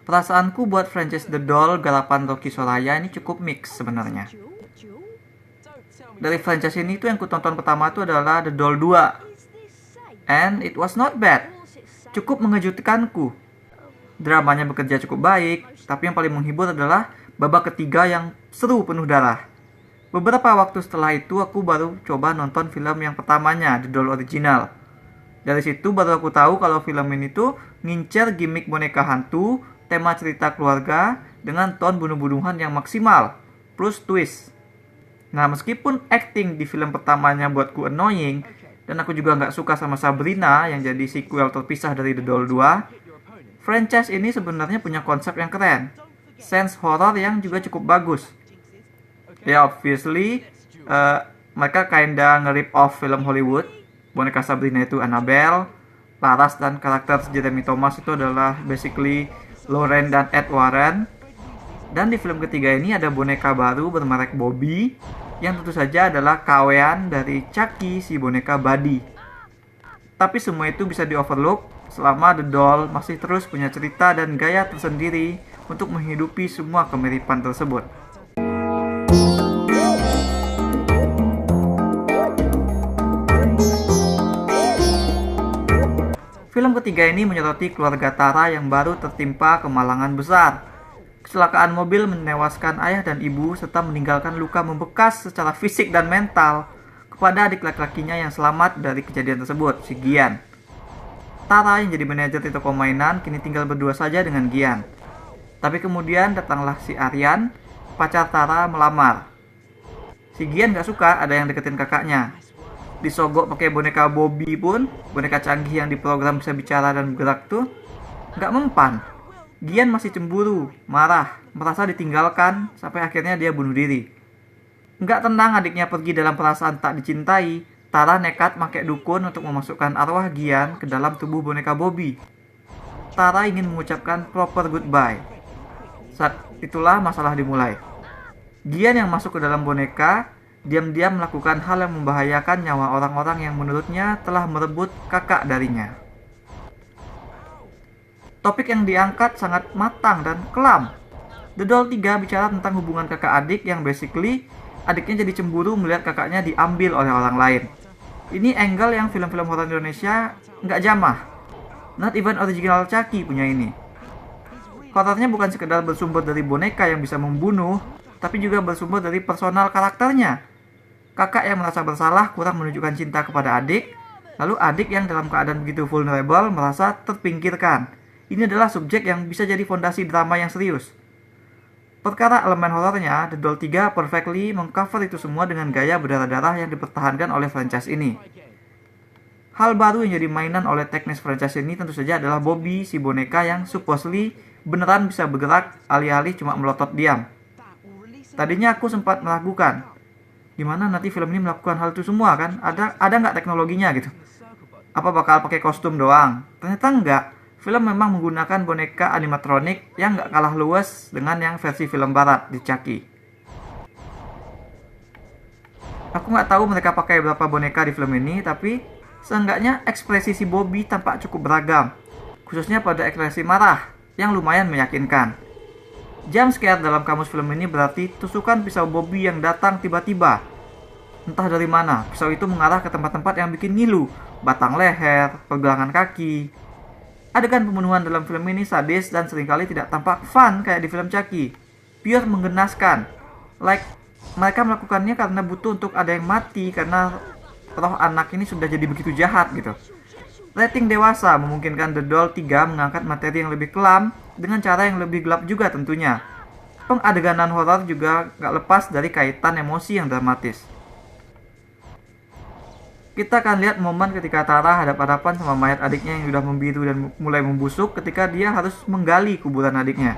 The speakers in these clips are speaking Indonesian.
Perasaanku buat franchise The Doll garapan Rocky Soraya ini cukup mix sebenarnya. Dari franchise ini tuh yang kutonton pertama tuh adalah The Doll 2. And it was not bad. Cukup mengejutkanku. Dramanya bekerja cukup baik, tapi yang paling menghibur adalah babak ketiga yang seru penuh darah. Beberapa waktu setelah itu aku baru coba nonton film yang pertamanya, The Doll Original. Dari situ baru aku tahu kalau film ini tuh ngincer gimmick boneka hantu, tema cerita keluarga, dengan ton bunuh-bunuhan yang maksimal, plus twist. Nah, meskipun acting di film pertamanya buatku annoying, dan aku juga nggak suka sama Sabrina yang jadi sequel terpisah dari The Doll 2, franchise ini sebenarnya punya konsep yang keren, sense horror yang juga cukup bagus. Ya, obviously, mereka kinda nge-rip off film Hollywood. Boneka Sabrina itu Annabelle, Laras dan karakter Jeremy Thomas itu adalah basically Lauren dan Ed Warren. Dan di film ketiga ini ada boneka baru bermerek Bobby, yang tentu saja adalah kawean dari Chucky si boneka Buddy. Tapi semua itu bisa di-overlook selama The Doll masih terus punya cerita dan gaya tersendiri untuk menghidupi semua kemiripan tersebut. Film ketiga ini menyoroti keluarga Tara yang baru tertimpa kemalangan besar. Kecelakaan mobil menewaskan ayah dan ibu serta meninggalkan luka membekas secara fisik dan mental kepada adik laki-lakinya yang selamat dari kejadian tersebut, si Gian. Tara yang jadi manajer di toko mainan kini tinggal berdua saja dengan Gian. Tapi kemudian datanglah si Aryan, pacar Tara, melamar. Si Gian gak suka ada yang deketin kakaknya. Disogok pakai boneka Bobby pun, boneka canggih yang diprogram bisa bicara dan bergerak tuh, gak mempan. Gian masih cemburu, marah, merasa ditinggalkan, sampai akhirnya dia bunuh diri. Gak tenang adiknya pergi dalam perasaan tak dicintai, Tara nekat pakai dukun untuk memasukkan arwah Gian ke dalam tubuh boneka Bobby. Tara ingin mengucapkan proper goodbye. Saat itulah masalah dimulai. Gian yang masuk ke dalam boneka diam-diam melakukan hal yang membahayakan nyawa orang-orang yang menurutnya telah merebut kakak darinya. Topik yang diangkat sangat matang dan kelam. The Doll 3 bicara tentang hubungan kakak adik yang basically adiknya jadi cemburu melihat kakaknya diambil oleh orang lain. Ini angle yang film-film horor Indonesia nggak jamah. Not even original Chucky punya ini. Horornya bukan sekedar bersumber dari boneka yang bisa membunuh, tapi juga bersumber dari personal karakternya. Kakak yang merasa bersalah kurang menunjukkan cinta kepada adik, lalu adik yang dalam keadaan begitu vulnerable merasa terpinggirkan. Ini adalah subjek yang bisa jadi fondasi drama yang serius. Perkara elemen horornya, The Doll 3 perfectly mengcover itu semua dengan gaya berdarah-darah yang dipertahankan oleh franchise ini. Hal baru yang jadi mainan oleh teknis franchise ini tentu saja adalah Bobby, si boneka yang supposedly beneran bisa bergerak alih-alih cuma melotot diam. Tadinya aku sempat meragukan, gimana nanti film ini melakukan hal itu semua kan? Ada nggak teknologinya gitu? Apa bakal pakai kostum doang? Ternyata enggak. Film memang menggunakan boneka animatronik yang nggak kalah luas dengan yang versi film barat di Chucky. Aku nggak tahu mereka pakai berapa boneka di film ini, tapi seenggaknya ekspresi si Bobby tampak cukup beragam, khususnya pada ekspresi marah yang lumayan meyakinkan. Jump scare dalam kamus film ini berarti tusukan pisau Bobby yang datang tiba-tiba. Entah dari mana, pisau itu mengarah ke tempat-tempat yang bikin ngilu, batang leher, pergelangan kaki. Adegan pembunuhan dalam film ini sadis dan seringkali tidak tampak fun kayak di film Chucky. Pure menggenaskan. Like, mereka melakukannya karena butuh untuk ada yang mati karena roh anak ini sudah jadi begitu jahat gitu. Rating dewasa memungkinkan The Doll 3 mengangkat materi yang lebih kelam dengan cara yang lebih gelap juga tentunya. Pengadeganan horor juga gak lepas dari kaitan emosi yang dramatis. Kita akan lihat momen ketika Tara hadap-hadapan sama mayat adiknya yang sudah membiru dan mulai membusuk ketika dia harus menggali kuburan adiknya.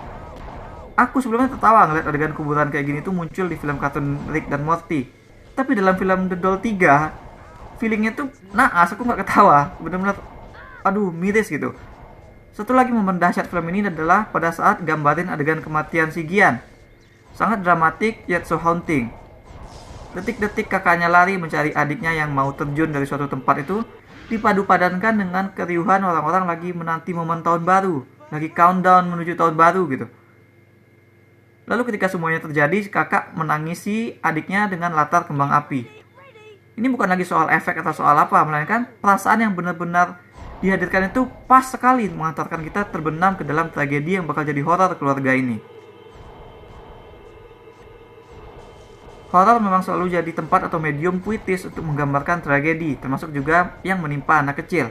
Aku sebelumnya tertawa ngeliat adegan kuburan kayak gini tuh muncul di film kartun Rick dan Morty. Tapi dalam film The Doll 3, feelingnya tuh naas, aku gak ketawa. Bener-bener, aduh miris gitu. Satu lagi momen dahsyat film ini adalah pada saat gambarin adegan kematian si Gian. Sangat dramatik yet so haunting. Detik-detik kakaknya lari mencari adiknya yang mau terjun dari suatu tempat itu dipadu-padankan dengan keriuhan orang-orang lagi menanti momen tahun baru. lagi countdown menuju tahun baru gitu. Lalu ketika semuanya terjadi, kakak menangisi adiknya dengan latar kembang api. Ini bukan lagi soal efek atau soal apa, melainkan perasaan yang benar-benar dihadirkan itu pas sekali mengantarkan kita terbenam ke dalam tragedi yang bakal jadi horor keluarga ini. Horor memang selalu jadi tempat atau medium puitis untuk menggambarkan tragedi, termasuk juga yang menimpa anak kecil.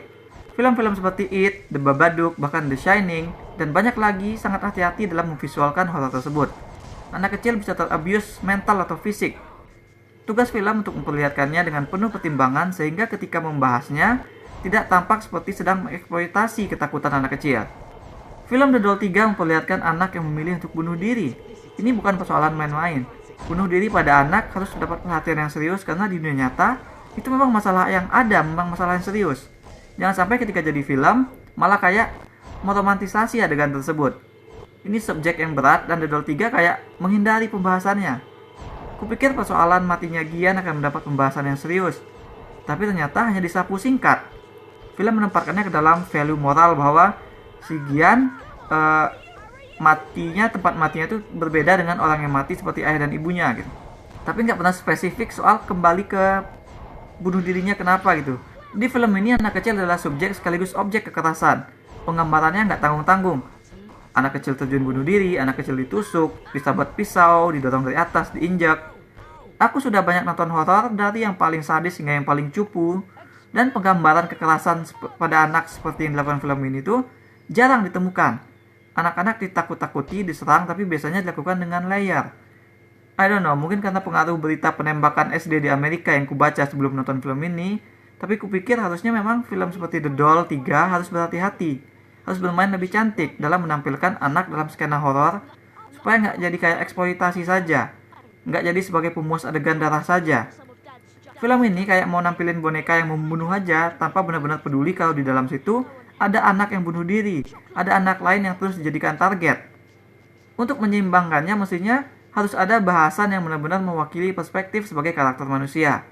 Film-film seperti It, The Babadook, bahkan The Shining, dan banyak lagi sangat hati-hati dalam memvisualkan horor tersebut. Anak kecil bisa terabuse mental atau fisik. Tugas film untuk memperlihatkannya dengan penuh pertimbangan sehingga ketika membahasnya tidak tampak seperti sedang mengeksploitasi ketakutan anak kecil. Film The Doll 3 memperlihatkan anak yang memilih untuk bunuh diri. Ini bukan persoalan main-main. Bunuh diri pada anak harus mendapat perhatian yang serius karena di dunia nyata itu memang masalah yang ada, memang masalah yang serius. Jangan sampai ketika jadi film malah kayak meromantisasi adegan tersebut. Ini subjek yang berat dan The Doll 3 kayak menghindari pembahasannya. Kupikir persoalan matinya Gian akan mendapat pembahasan yang serius, tapi ternyata hanya disapu singkat. Film menempatkannya ke dalam value moral bahwa si Gian tempat matinya itu berbeda dengan orang yang mati seperti ayah dan ibunya gitu. Tapi nggak pernah spesifik soal kembali ke bunuh dirinya kenapa gitu. Di film ini anak kecil adalah subjek sekaligus objek kekerasan. Penggambarannya nggak tanggung-tanggung. Anak kecil terjun bunuh diri, anak kecil ditusuk, disabat pisau, didorong dari atas, diinjak. Aku sudah banyak nonton horor dari yang paling sadis hingga yang paling cupu, dan penggambaran kekerasan pada anak seperti yang dilakukan film ini tuh jarang ditemukan. Anak-anak ditakut-takuti, diserang, tapi biasanya dilakukan dengan layar. I don't know, mungkin karena pengaruh berita penembakan SD di Amerika yang kubaca sebelum nonton film ini, tapi kupikir harusnya memang film seperti The Doll 3 harus berhati-hati. Harus bermain lebih cantik dalam menampilkan anak dalam skena horor supaya nggak jadi kayak eksploitasi saja, nggak jadi sebagai pemuas adegan darah saja. Film ini kayak mau nampilin boneka yang membunuh aja tanpa benar-benar peduli kalau di dalam situ ada anak yang bunuh diri, ada anak lain yang terus dijadikan target. Untuk menyeimbangkannya mestinya harus ada bahasan yang benar-benar mewakili perspektif sebagai karakter manusia.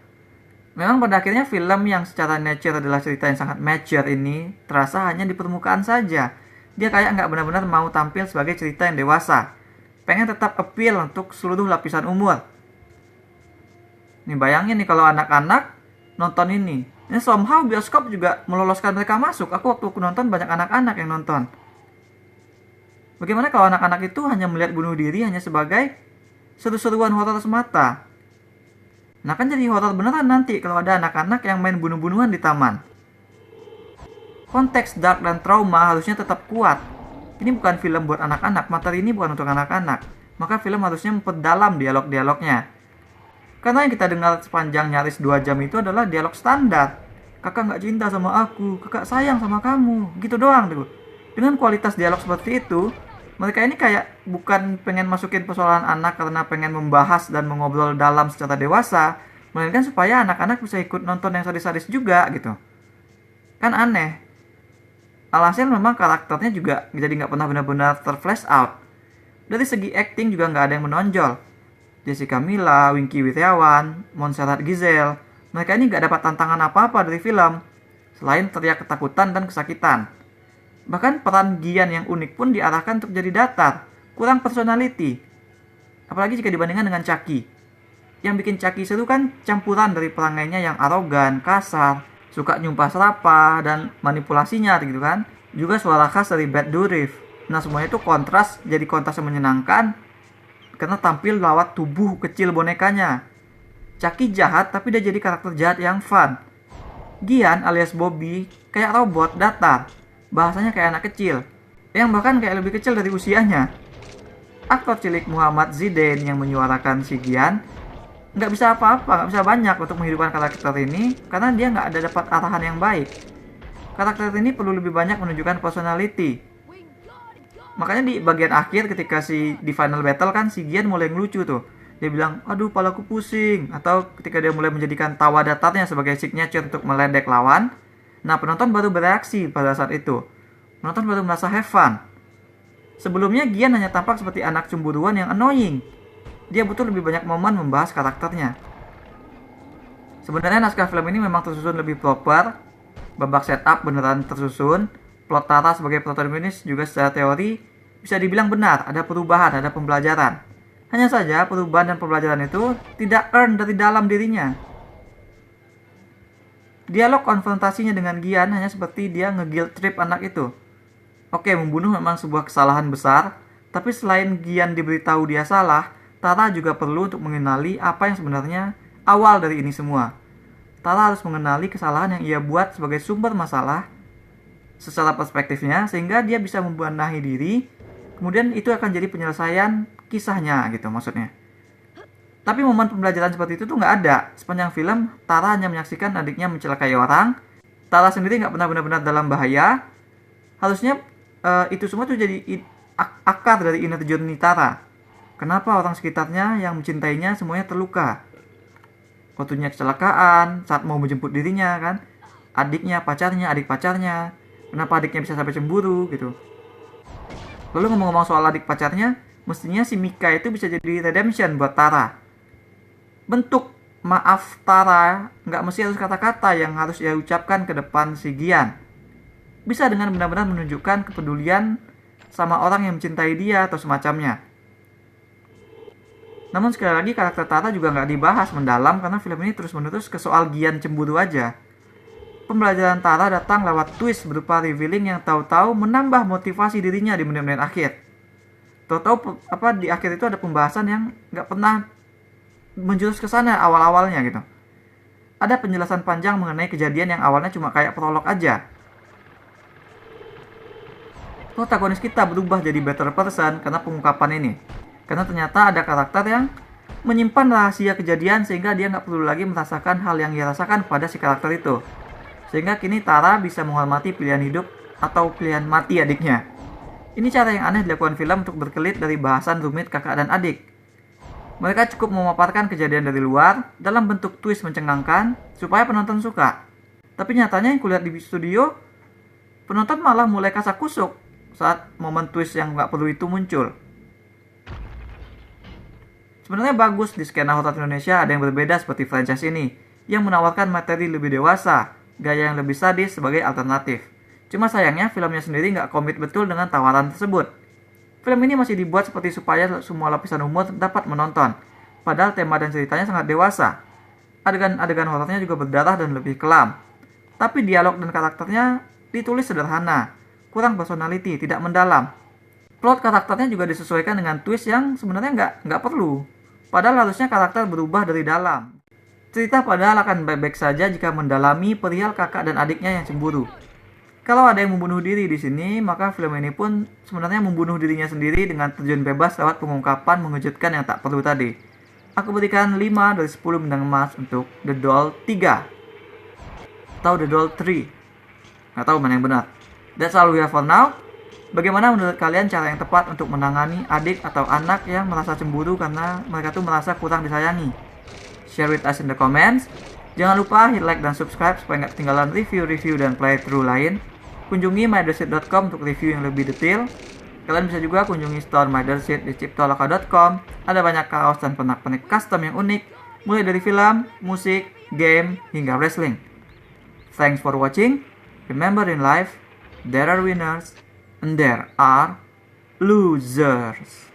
Memang pada akhirnya film yang secara nature adalah cerita yang sangat mature ini terasa hanya di permukaan saja. Dia kayak nggak benar-benar mau tampil sebagai cerita yang dewasa. Pengen tetap appeal untuk seluruh lapisan umur. Nih bayangin nih kalau anak-anak nonton ini. Ini somehow bioskop juga meloloskan mereka masuk. Waktu aku nonton banyak anak-anak yang nonton. Bagaimana kalau anak-anak itu hanya melihat bunuh diri hanya sebagai seru-seruan horor semata? Nah kan jadi horor beneran nanti kalau ada anak-anak yang main bunuh-bunuhan di taman. Konteks dark dan trauma harusnya tetap kuat. Ini bukan film buat anak-anak, materi ini bukan untuk anak-anak. Maka film harusnya memperdalam dialog-dialognya. Karena yang kita dengar sepanjang nyaris 2 jam itu adalah dialog standar. Kakak nggak cinta sama aku, kakak sayang sama kamu, gitu doang tuh. Dengan kualitas dialog seperti itu, mereka ini kayak bukan pengen masukin persoalan anak karena pengen membahas dan mengobrol dalam secara dewasa, melainkan supaya anak-anak bisa ikut nonton yang sadis-sadis juga gitu. Kan aneh. Alhasil memang karakternya juga jadi nggak pernah benar-benar terflash out. Dari segi acting juga nggak ada yang menonjol. Jessica Milla, Wingky Wiryawan, Montserrat Giselle, mereka ini nggak dapat tantangan apa-apa dari film, selain teriak ketakutan dan kesakitan. Bahkan peran Gian yang unik pun diarahkan untuk jadi datar, kurang personality. Apalagi jika dibandingkan dengan Chucky. Yang bikin Chucky seru kan campuran dari perangainya yang arogan, kasar, suka nyumpah serapah, dan manipulasinya gitu kan. Juga suara khas dari Bad Dourif. Nah semuanya itu jadi kontras yang menyenangkan karena tampil lewat tubuh kecil bonekanya. Chucky jahat tapi dia jadi karakter jahat yang fun. Gian alias Bobby kayak robot datar. Bahasanya kayak anak kecil, yang bahkan kayak lebih kecil dari usianya. Aktor cilik Muhammad Zidane yang menyuarakan si Gian nggak bisa apa-apa, nggak bisa banyak untuk menghidupkan karakter ini karena dia nggak ada dapat arahan yang baik. Karakter ini perlu lebih banyak menunjukkan personality. Makanya di bagian akhir ketika di final battle kan si Gian mulai ngelucu tuh. Dia bilang, aduh palaku pusing. Atau ketika dia mulai menjadikan tawa datarnya sebagai signature untuk meledek lawan. Nah, penonton baru bereaksi pada saat itu. Penonton baru merasa have fun. Sebelumnya, Gian hanya tampak seperti anak cemburuan yang annoying. Dia butuh lebih banyak momen membahas karakternya. Sebenarnya naskah film ini memang tersusun lebih proper. Babak setup beneran tersusun. Plot Tara sebagai protagonis juga secara teori bisa dibilang benar, ada perubahan, ada pembelajaran. Hanya saja perubahan dan pembelajaran itu tidak earn dari dalam dirinya. Dialog konfrontasinya dengan Gian hanya seperti dia nge-guilt trip anak itu. Oke, membunuh memang sebuah kesalahan besar, tapi selain Gian diberitahu dia salah, Tara juga perlu untuk mengenali apa yang sebenarnya awal dari ini semua. Tara harus mengenali kesalahan yang ia buat sebagai sumber masalah secara perspektifnya, sehingga dia bisa membenahi diri, kemudian itu akan jadi penyelesaian kisahnya gitu maksudnya. Tapi momen pembelajaran seperti itu tuh nggak ada. Sepanjang film, Tara hanya menyaksikan adiknya mencelakai orang. Tara sendiri nggak pernah benar-benar dalam bahaya. Harusnya itu semua tuh jadi akar dari inner journey Tara. Kenapa orang sekitarnya yang mencintainya semuanya terluka? Waktunya kecelakaan, saat mau menjemput dirinya kan. Adiknya, pacarnya, adik pacarnya. Kenapa adiknya bisa sampai cemburu gitu. Lalu ngomong-ngomong soal adik pacarnya, mestinya si Mika itu bisa jadi redemption buat Tara. Bentuk maaf Tara nggak mesti harus kata-kata yang harus ia ucapkan ke depan si Gian. Bisa dengan benar-benar menunjukkan kepedulian sama orang yang mencintai dia atau semacamnya. Namun sekali lagi karakter Tara juga nggak dibahas mendalam karena film ini terus-menerus ke soal Gian cemburu aja. Pembelajaran Tara datang lewat twist berupa revealing yang tahu-tahu menambah motivasi dirinya di menit-menit akhir. Tahu-tahu di akhir itu ada pembahasan yang nggak pernah menjurus ke sana awal-awalnya gitu. Ada penjelasan panjang mengenai kejadian yang awalnya cuma kayak prolog aja. Protagonis kita berubah jadi better person karena pengungkapan ini. Karena ternyata ada karakter yang menyimpan rahasia kejadian sehingga dia nggak perlu lagi merasakan hal yang dia rasakan pada si karakter itu. Sehingga kini Tara bisa menghormati pilihan hidup atau pilihan mati adiknya. Ini cara yang aneh dilakukan film untuk berkelit dari bahasan rumit kakak dan adik. Mereka cukup memaparkan kejadian dari luar dalam bentuk twist mencengangkan supaya penonton suka. Tapi nyatanya yang kulihat di studio, penonton malah mulai kasak-kusuk saat momen twist yang nggak perlu itu muncul. Sebenarnya bagus di skena horor Indonesia ada yang berbeda seperti franchise ini, yang menawarkan materi lebih dewasa, gaya yang lebih sadis sebagai alternatif. Cuma sayangnya filmnya sendiri nggak komit betul dengan tawaran tersebut. Film ini masih dibuat seperti supaya semua lapisan umur dapat menonton, padahal tema dan ceritanya sangat dewasa. Adegan-adegan horornya juga berdarah dan lebih kelam. Tapi dialog dan karakternya ditulis sederhana, kurang personality, tidak mendalam. Plot karakternya juga disesuaikan dengan twist yang sebenarnya nggak perlu. Padahal harusnya karakter berubah dari dalam. Cerita padahal akan baik-baik saja jika mendalami perihal kakak dan adiknya yang cemburu. Kalau ada yang membunuh diri di sini, maka film ini pun sebenarnya membunuh dirinya sendiri dengan terjun bebas lewat pengungkapan mengejutkan yang tak perlu tadi. Aku berikan 5 dari 10 bintang emas untuk The Doll 3. Atau The Doll 3. Nggak tahu mana yang benar. That's all we have for now. Bagaimana menurut kalian cara yang tepat untuk menangani adik atau anak yang merasa cemburu karena mereka tuh merasa kurang disayangi? Share with us in the comments. Jangan lupa hit like dan subscribe supaya nggak ketinggalan review-review dan playthrough lain. Kunjungi mydersit.com untuk review yang lebih detail. Kalian bisa juga kunjungi store mydersit di ciptoloka.com. Ada banyak kaos dan pernak-pernik custom yang unik, mulai dari film, musik, game, hingga wrestling. Thanks for watching. Remember in life, there are winners and there are losers.